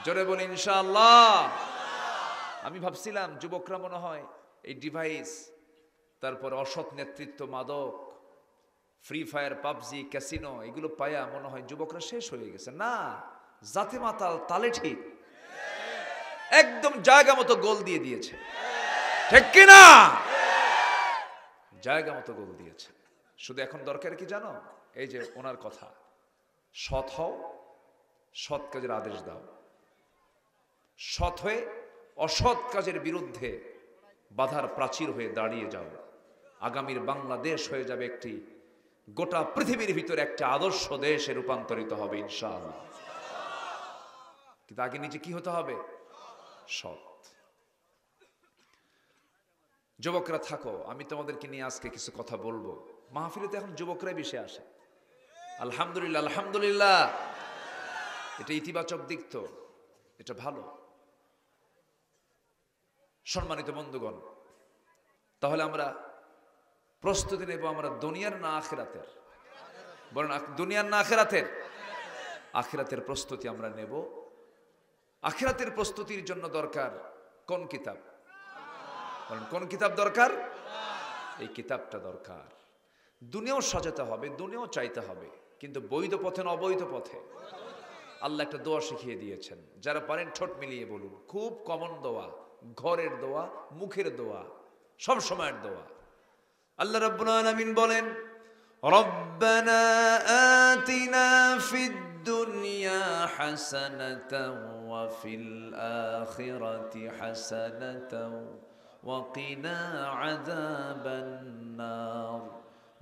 জোরে বলি ইনশাআল্লাহ। আমি ভাবছিলাম যুবকরা মনে হয় এই ডিভাইস, তারপর অসৎ নেতৃত্ব, মাদক, ফ্রি ফায়ার, পাবজি, ক্যাসিনো এগুলো পায়া মনে হয় যুবকরা শেষ হয়ে গেছে। না, জাতে মাতাল, তালে ঠিক, একদম জায়গা মতো গোল দিয়ে দিয়েছে, ঠিক কিনা? জায়গা মতো গোল দিয়েছে। শুধু এখন দরকার কি জানো? এই যে ওনার কথা, সৎ হও, সৎ কাজের আদেশ দাও, সৎ হয়ে অসৎ কাজের বিরুদ্ধে বাধার প্রাচীর হয়ে দাঁড়িয়ে যাও। আগামীর বাংলাদেশ হয়ে যাবে একটি গোটা পৃথিবীর ভিতরে একটা আদর্শ দেশে রূপান্তরিত হবে ইনশাআল্লাহ। কিন্তু আগে নিজে কি হতে হবে? সৎ। যুবকরা থাকো, আমি তোমাদেরকে নিয়ে আজকে কিছু কথা বলবো। মাহফিলে তো এখন যুবকরাই বেশি আসে, আলহামদুলিল্লাহ আলহামদুলিল্লাহ। এটা ইতিবাচক দিক, তো এটা ভালো। সম্মানিত বন্ধুগণ, তাহলে আমরা প্রস্তুতি নেব, আমরা দুনিয়ার না আখিরাতের? বলেন দুনিয়ার না আখিরাতের? আখিরাতের প্রস্তুতি আমরা নেব। আখিরাতের প্রস্তুতির জন্য দরকার কোন কিতাব? বলেন কোন কিতাব দরকার? এই কিতাবটা দরকার। দুনিয়াও সাজাতে হবে, দুনিয়াও চাইতে হবে, কিন্তু বৈধ পথে না অবৈধ পথে। আল্লাহ একটা দোয়া শিখিয়ে দিয়েছেন, যারা পারেন ঠোঁট মিলিয়ে বলুন। খুব কমন দোয়া, ঘরের দোয়া, মুখের দোয়া, সব সময়ের দোয়া। আল্লাহ রাব্বুল আলামিন বলেন, রব্বানা আতিনা ফিদ দুনিয়া হাসানাতাও ওয়া ফিল আখিরাতি হাসানাতাও ওয়া কিনা আযাবান নার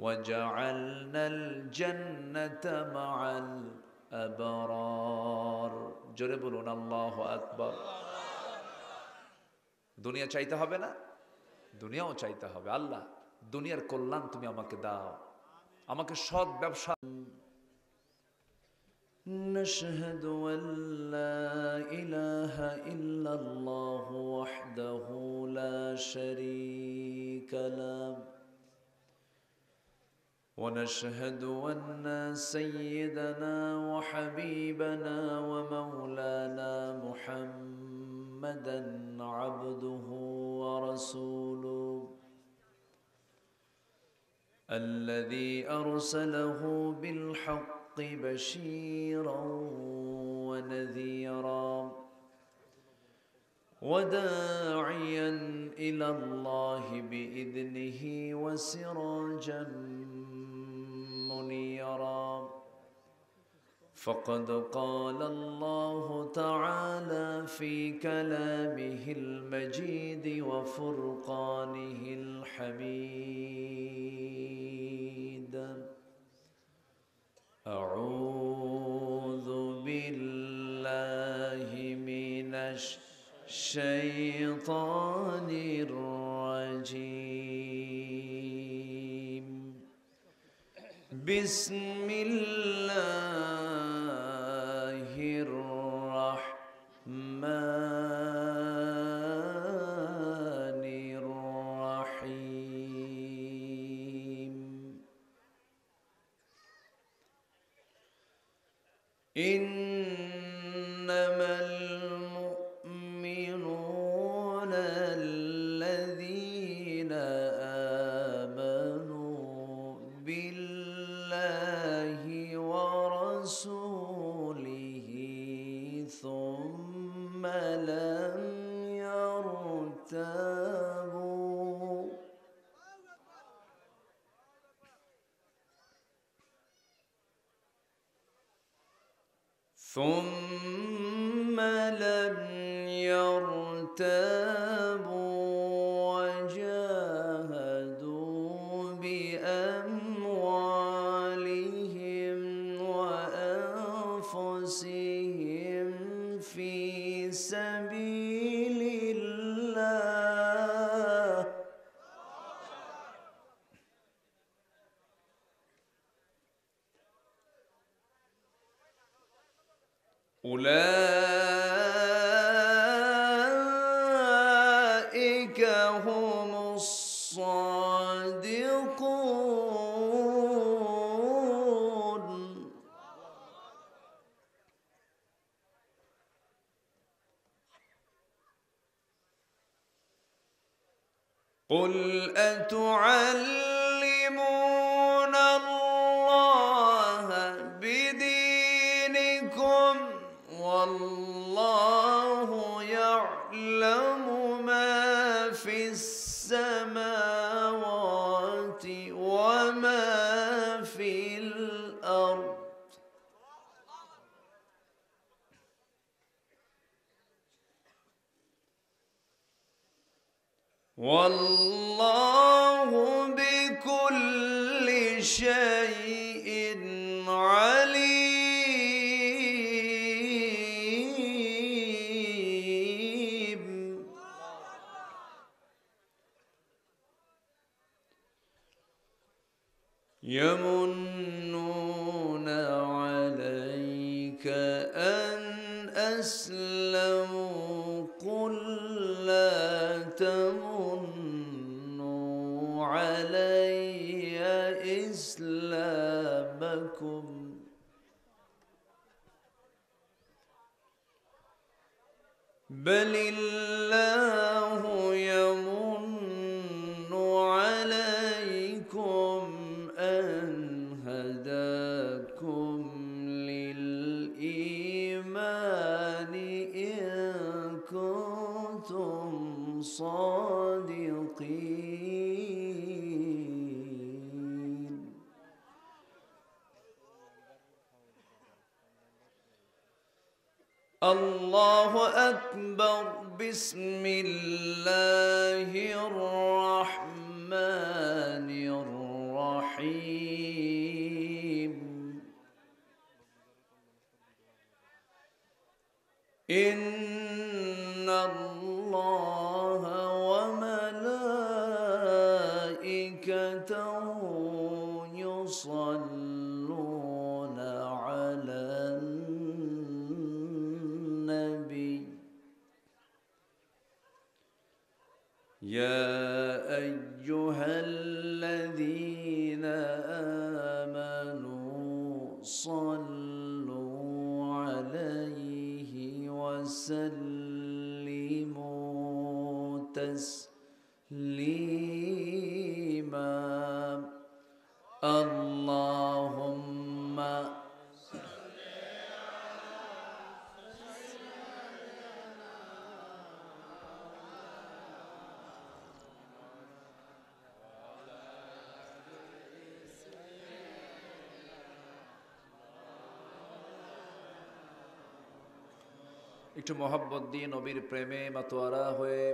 ওয়াজআলনাল জান্নাতা মাআল আবরার। জোরে বলুন আল্লাহু আকবার। দুনিয়া চাইতে হবে না? দুনিয়াও চাইতে হবে। আল্লাহ দুনিয়ার কল্যাণ তুমি আমাকে দাও, আমাকে সৎ ব্যবসা। نشهد أن لا إله إلا الله وحده لا شريك له ونشهد أن سيدنا وحبيبنا ومولانا محمدا عبده ورسوله الذي أرسله بالحق بشيرا ونذيرا وداعيا إلى الله بإذنه وسراجا منيرا. فقد قال الله تعالى في كلامه المجيد وفرقانه الحميد: أعوذ بالله من الشيطان الرجيم. بسم الله الرحمن الرحيم. إنما المؤمنون الذين آمنوا بالله ورسوله ثم لم يرتابوا وجاهدوا بأموالهم وأنفسهم في سبيل الله أولئك هم الصادقون. قل أتعلمون الله بدينكم والله يعلم ما في السماوات وما في الأرض والله بكل شيء عليم. يمنون عليك أن أسلموا قل لا تمنوا علي إسلامكم بل الله يمن عليكم أن هداكم للإيمان إن كنتم صادقين. الله أكبر. بسم الله الرحمن الرحيم. إن الله وملائكته يصلون على النبي يا أيها الذين آمنوا صلوا عليه وسلموا تسليما. اللهم একটু মোহাব্বত দিয়ে নবীর প্রেমে মাতোয়ারা হয়ে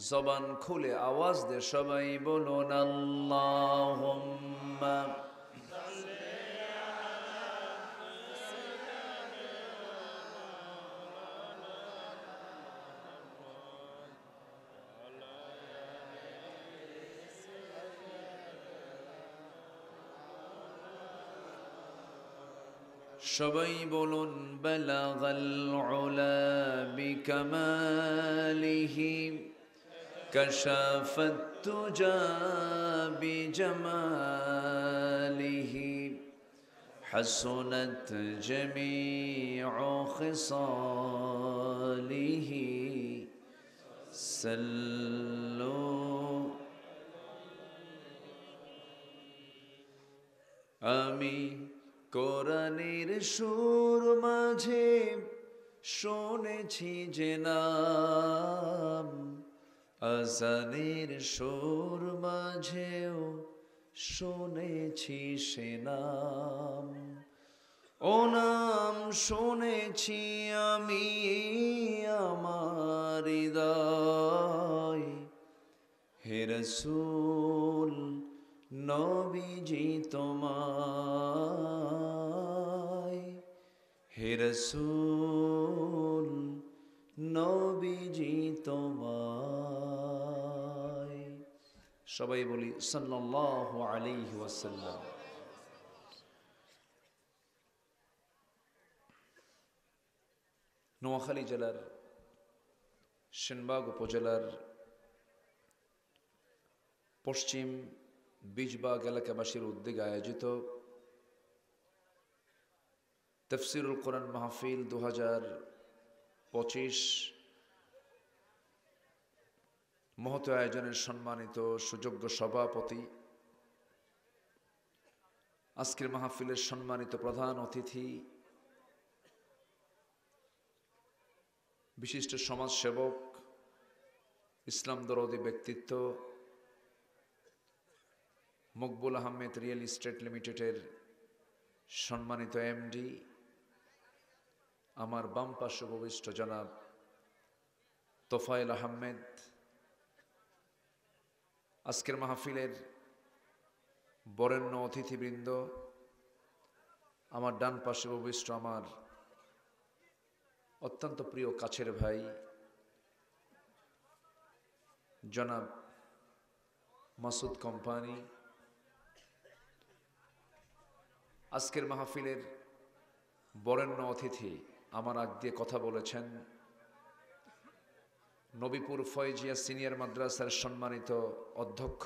জবান খুলে আওয়াজ দিয়ে সবাই বলুন আল্লাহুম্মা সবাই বলুন বালাগাল উলা বিকামালিহি কাশাফাত তুজা বিজামালিহি হাসুনাত জামিউ খিসালিহি সাল্লু। আমি কোরআনের সুর মাঝে শুনেছি যে নাম, আজানের সুর মাঝেও শুনেছি সে নাম। ও নাম শুনেছি আমি আমার হৃদয়, হে রাসূল নবীজি তোমায়, হে রাসূল নবীজি তোমায়। সবাই বলি সাল্লাল্লাহু আলাইহি ওয়াসাল্লাম। নোয়াখালী জেলার সেনবাগ উপজেলার পশ্চিম বীজবাগ এলাকাবাসীর উদ্যোগে আয়োজিত তাফসীরুল কোরআন মাহফিল 2025 মহৎ আয়োজনের সম্মানিত সুযোগ্য সভাপতি, আজকের মাহফিলের সম্মানিত প্রধান অতিথি, বিশিষ্ট সমাজসেবক, ইসলাম দরদি ব্যক্তিত্ব, মকবুল আহমেদ রিয়েল এস্টেট লিমিটেডের সম্মানিত এমডি, আমার বাম পাশে উপবিষ্ট জনাব তোফায়েল আহমেদ, আজকের মাহফিলের বরেণ্য অতিথিবৃন্দ, আমার ডান পাশে উপবিষ্ট আমার অত্যন্ত প্রিয় কাছের ভাই জনাব মাসুদ কোম্পানি, আজকের মাহফিলের বরেণ্য অতিথি আমার আগ দিয়ে কথা বলেছেন নবীপুর ফয়জিয়া সিনিয়র মাদ্রাসার সম্মানিত অধ্যক্ষ,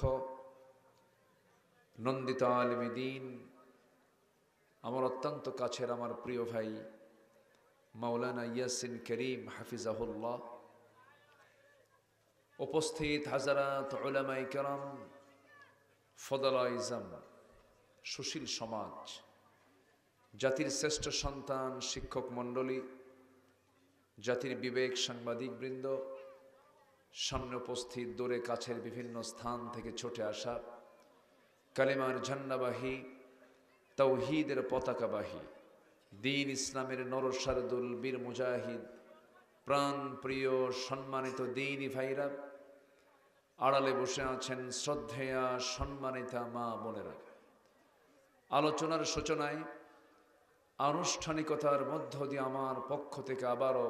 নন্দিত আলেমে দ্বীন, আমার অত্যন্ত কাছের আমার প্রিয় ভাই মাওলানা ইয়াসিন করিম হাফিজাহুল্লাহ, উপস্থিত হাজারাত উলামায়ে কেরাম, ফদলায়ে ইজম, সুশীল সমাজ, জাতির শ্রেষ্ঠ সন্তান, শিক্ষক মণ্ডলী, জাতির বিবেক, সাংবাদিকবৃন্দ, সামনে উপস্থিত দূরে কাছের বিভিন্ন স্থান থেকে ছুটে আসা কালেমার ঝান্ডাবাহী, তাওহীদের পতাকাবাহী, দ্বীন ইসলামের নরসারদুল বীর মুজাহিদ, প্রাণ প্রিয় সম্মানিত দ্বীনি ভাইরা, আড়ালে বসে আছেন শ্রদ্ধেয়া সম্মানিতা মা বোনেরা, আলোচনার সূচনায় আনুষ্ঠানিকতার মধ্য দিয়ে আমার পক্ষ থেকে আবারও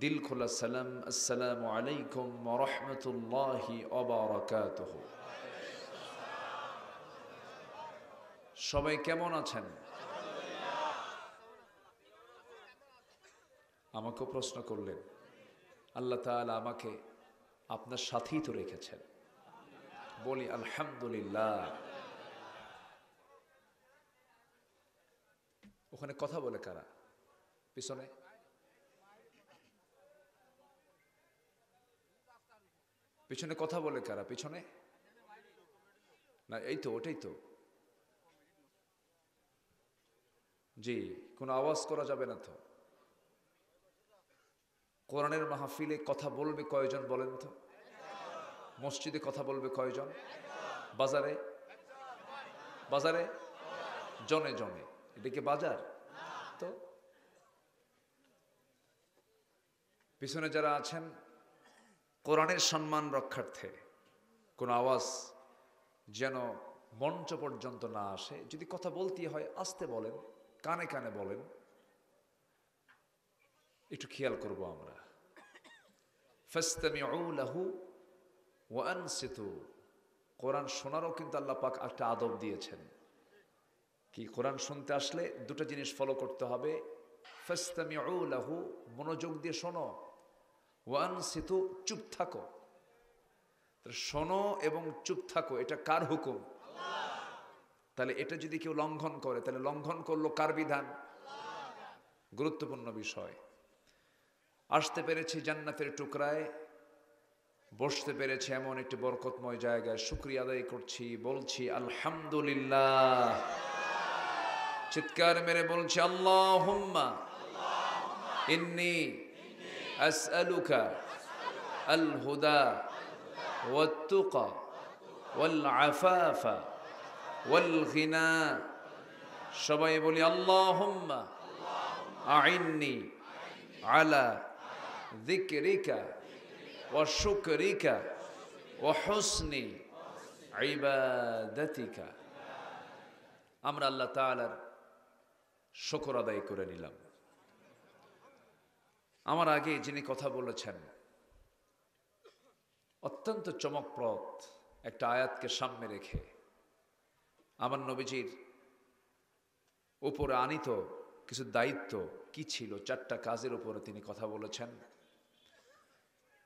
দিল খোলা সালাম, আসসালামু আলাইকুম ওয়া রাহমাতুল্লাহি ওয়া বারাকাতুহু। সবাই কেমন আছেন? আমাকেও প্রশ্ন করলেন। আল্লাহ তাআলা আমাকে আপনার সাথেই তো রেখেছেন, বলি আলহামদুলিল্লাহ। ওখানে কথা বলে কারা? পিছনে পিছনে কথা বলে কারা? পিছনে না, এই তো, ওটাই তো। জি, কোনো আওয়াজ করা যাবে না তো। কোরআনের মাহফিলে কথা বলবে কয়জন বলেন তো? মসজিদে কথা বলবে কয়জন? বাজারে বাজারে জনে জনে। এটা কি বাজার? তো পিছনে যারা আছেন, কোরআনের সম্মান রক্ষার্থে কোনো আওয়াজ যেন মঞ্চ পর্যন্ত না আসে। যদি কথা বলতে হয় আস্তে বলেন, কানে কানে বলেন, একটু খেয়াল করব আমরা। ফাসতামিউ লাহু ওয়া আনসিতু। কোরআন শোনারও কিন্তু আল্লাহ পাক একটা আদব দিয়েছেন। কি, কোরআন শুনতে আসলে দুটো জিনিস ফলো করতে হবে। ফাসতামিউ লাহু, মনোযোগ দিয়ে শোনো, ওয়া আনসিতু, চুপ থাকো। শোনো এবং চুপ থাকো, এটা কার হুকুম? তাহলে এটা যদি কেউ লঙ্ঘন করে, তাহলে লঙ্ঘন করলো কার বিধান? গুরুত্বপূর্ণ বিষয়। আসতে পেরেছি জান্নাতের টুকরায়, বসতে পেরেছি এমন একটি বরকতময় জায়গায়, শুকরিয়া আদায় করছি, বলছি আলহামদুলিল্লাহ। চিৎকার মেরে বলছি আল্লাহুম্মা ইন্নী আসআলুকা আল হুদা ওয়াত তুকা ওয়াল আফাফা ওয়াল গিনা। সবাই বলি আল্লাহুম্মা আইন্নি আলা যিকরিকা ওয়া শুকরিকা ওয়া হুসনি ইবাদাতিকা। আমরা আল্লাহ তাআলার শুকর আদায় করে নিলাম। আমার আগে যিনি কথা বলেছেন, অত্যন্ত চমকপ্রদ একটা আয়াতকে সামনে রেখে আমার নবীজির উপরে আনিত কিছু দায়িত্ব কি ছিল, 4টা কাজের উপরে তিনি কথা বলেছেন।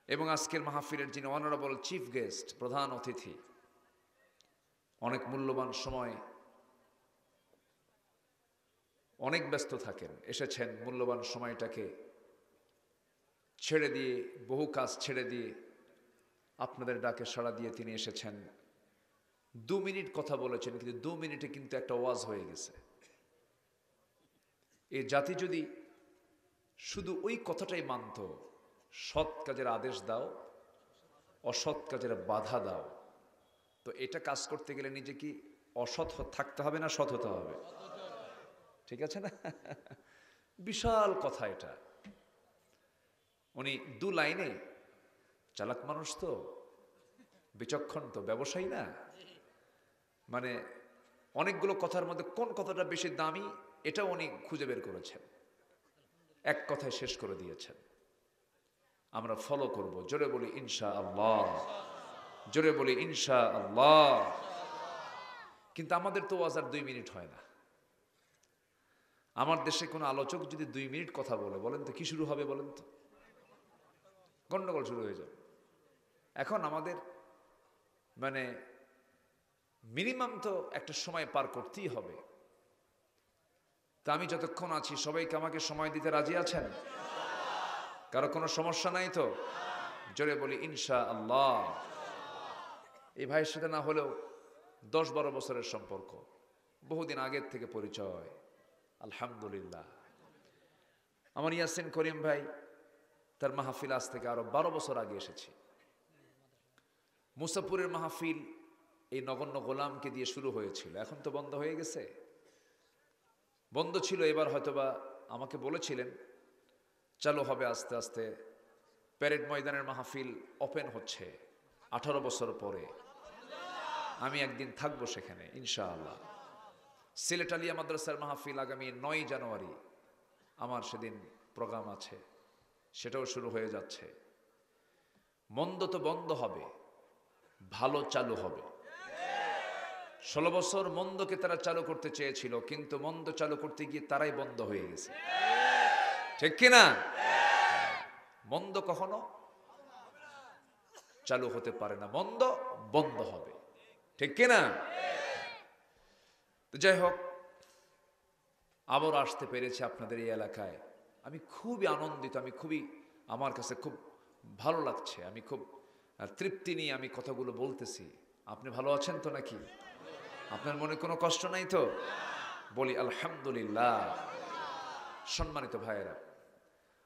এবং আজকের মাহফিলের যিনি অনারেবল চিফ গেস্ট, প্রধান অতিথি, অনেক মূল্যবান সময়, অনেক ব্যস্ত থাকেন, এসেছেন মূল্যবান সময়টাকে ছেড়ে দিয়ে, বহু কাজ ছেড়ে দিয়ে আপনাদের ডাকে সাড়া দিয়ে তিনি এসেছেন। 2 মিনিট কথা বলেছেন, কিন্তু 2 মিনিটে কিন্তু একটা ওয়াজ হয়ে গেছে। এই জাতি যদি শুধু ওই কথাটাই মানত, সৎ কাজের আদেশ দাও, অসৎ কাজের বাধা দাও, তো এটা কাজ করতে গেলে নিজে কি অসৎ থাকতে হবে না সৎ হতে হবে? ঠিক আছে না? বিশাল কথা এটা। উনি 2 লাইনে, চালাক মানুষ তো, বিচক্ষণ তো, ব্যবসায়ী না, মানে অনেকগুলো কথার মধ্যে কোন কথাটা বেশি দামি এটা উনি খুঁজে বের করেছেন, এক কথায় শেষ করে দিয়েছেন। আমরা ফলো করব। জোরে বলি ইনশাআল্লাহ, জোরে বলি ইনশাআল্লাহ। কিন্তু আমাদের তো ওয়াজ আর 2 মিনিট হয় না। আমার দেশে কোনো আলোচক যদি 2 মিনিট কথা বলে, বলেন তো কি শুরু হবে? বলেন তো, গন্ডগোল শুরু হয়ে যাবে। এখন আমাদের মানে মিনিমাম তো একটা সময় পার করতেই হবে। তা আমি যতক্ষণ আছি সবাইকে আমাকে সময় দিতে রাজি আছেন? কারো কোনো সমস্যা নাই তো? জোরে বলি ইনশাআল্লাহ। এই ভাইয়ের সাথে না হলেও 10-12 বছরের সম্পর্ক, বহুদিন আগের থেকে পরিচয়, আলহামদুলিল্লাহ। আমার ইয়াসিন করিম ভাই, তার মাহফিল আজ থেকে আরো 12 বছর আগে এসেছি। মুসাপুরের মাহফিল এই নগণ্য গোলামকে দিয়ে শুরু হয়েছিল, এখন তো বন্ধ হয়ে গেছে। বন্ধ ছিল, এবার হয়তোবা আমাকে বলেছিলেন চালু হবে আস্তে আস্তে। প্যারেড ময়দানের মাহফিল ওপেন হচ্ছে 18 বছর পরে। আমি একদিন থাকবো সেখানে ইনশাআল্লাহ। সিলেট আলিয়া মাদ্রাসার মাহফিল আগামী 9 জানুয়ারি আমার সেদিন প্রোগ্রাম আছে, সেটাও শুরু হয়ে যাচ্ছে। মন্দ তো বন্ধ হবে, ভালো চালু হবে। 16 বছর মন্দকে তারা চালু করতে চেয়েছিল, কিন্তু মন্দ চালু করতে গিয়ে তারাই বন্ধ হয়ে গেছে, ঠিক কিনা? মন্দ কখনো চালু হতে পারে না, মন্দ বন্ধ হবে, ঠিক কিনা? যাই হোক, আবার আসতে পেরেছি আপনাদের এই এলাকায়। আমি খুবই আনন্দিত, আমার কাছে খুব ভালো লাগছে। আমি খুব তৃপ্তি নিয়ে আমি কথাগুলো বলতেছি। আপনি ভালো আছেন তো নাকি? আপনার মনে কোনো কষ্ট নাই তো? বলি আলহামদুলিল্লাহ। সম্মানিত ভাইয়েরা,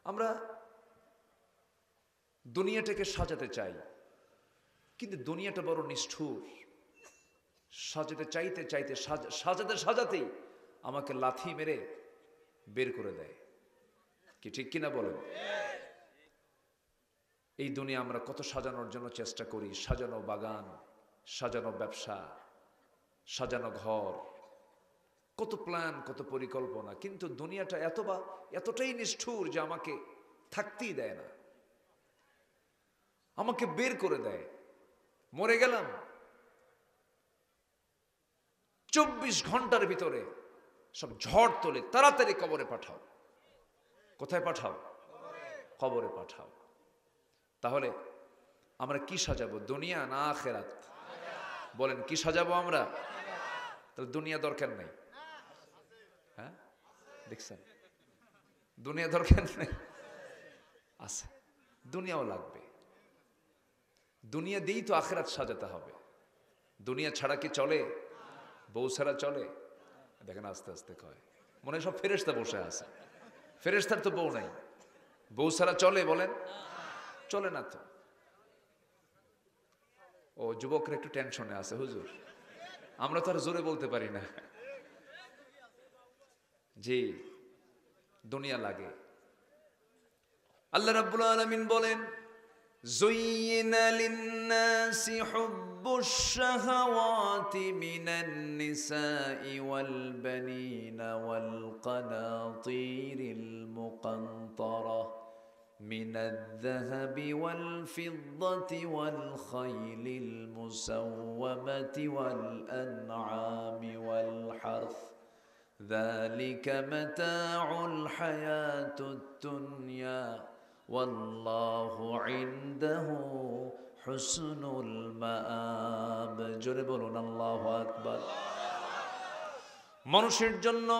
আমরা দুনিয়াটাকে সাজাতে চাই, কিন্তু দুনিয়াটা বড় নিষ্ঠুর। সাজাতে চাইতে চাইতে সাজাতে সাজাতেই আমাকে লাথি মেরে বের করে দেয়, কি ঠিক কিনা বলেন? এই দুনিয়া আমরা কত সাজানোর জন্য চেষ্টা করি, সাজানো বাগান, সাজানো ব্যবসা, সাজানো ঘর, কত প্ল্যান, কত পরিকল্পনা, কিন্তু দুনিয়াটা এতটাই নিষ্ঠুর যে আমাকে থাকতেই দেয় না, আমাকে বের করে দেয়। মরে গেলাম 24 ঘন্টার ভিতরে সব ঝড় তোলে, তাড়াতাড়ি কবরে পাঠাও। কোথায় পাঠাও? কবরে পাঠাও। তাহলে আমরা কি সাজাবো, দুনিয়া না আখিরাত? বলেন কি সাজাবো আমরা? তাহলে দুনিয়া দরকার নাই। হ্যাঁ, দেখছেন, দুনিয়া দরকার নেই। আচ্ছা, দুনিয়াও লাগবে। দুনিয়া দিয়েই তো আখিরাত সাজাতে হবে। দুনিয়া ছাড়া কি চলে? বউ ছাড়া চলে? দেখেন আস্তে আস্তে কয়, মনে হয় সব ফেরেশতা বসে আছে। ফেরেশতার তো বউ নাই, বউ ছাড়া চলে? বলেন চলে না তো। ও যুবকরা একটু টেনশনে আছে, হুজুর আমরা তো আর জোরে বলতে পারি না। জি, দুনিয়া লাগে। আল্লাহ রাব্বুল আলামিন বলেন, যুয়িনা লিন-নাসি হুব্বুশ শাহাওয়াতি মিনান নিসাই ওয়াল বানিনা ওয়াল কানাতিরিল মুকানতারা মিনাদ যাহাবি ওয়াল ফিদ্দাতি ওয়াল খাইলিল মুসাওওয়ামাতি ওয়াল আনআমি ওয়াল হারথ যালিকা মাতাউল হায়াতুদ দুনিয়া ওয়াল্লাহু ইনদাহু হুসনুল মাআব। জোরে বলুন আল্লাহু আকবার। মানুষের জন্য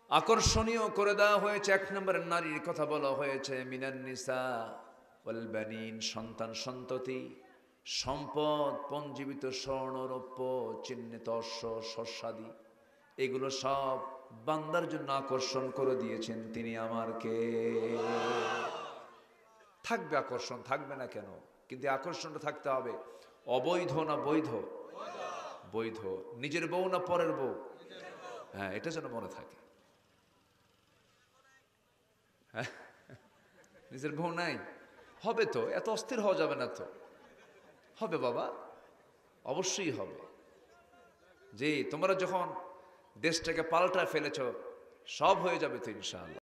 আকর্ষণীয় করে দেওয়া হয়েছে, 1 নম্বরের নারীর কথা বলা হয়েছে, মিনান নিসা ওয়াল বানিন, সন্তান সন্ততি, সম্পদ, পঞ্জীবিত স্বর্ণ রৌপ্য, চিহ্নিত অশ্ব শস্যাদি, এগুলো সব বান্দার জন্য আকর্ষণ করে দিয়েছেন তিনি আমার কে। থাকবে আকর্ষণ, থাকবে না কেন? কিন্তু আকর্ষণটা থাকতে হবে অবৈধ না বৈধ? বৈধ। নিজের বউ না পরের বউ? হ্যাঁ, এটা যেন মনে থাকে। হ্যাঁ, নিজের বউ নাই? হবে তো, এত অস্থির হওয়া যাবে না তো। হবে বাবা, অবশ্যই হবে। যে তোমরা যখন দেশটাকে পাল্টায় ফেলেছ, সব হয়ে যাবে তো ইনশাআল্লাহ।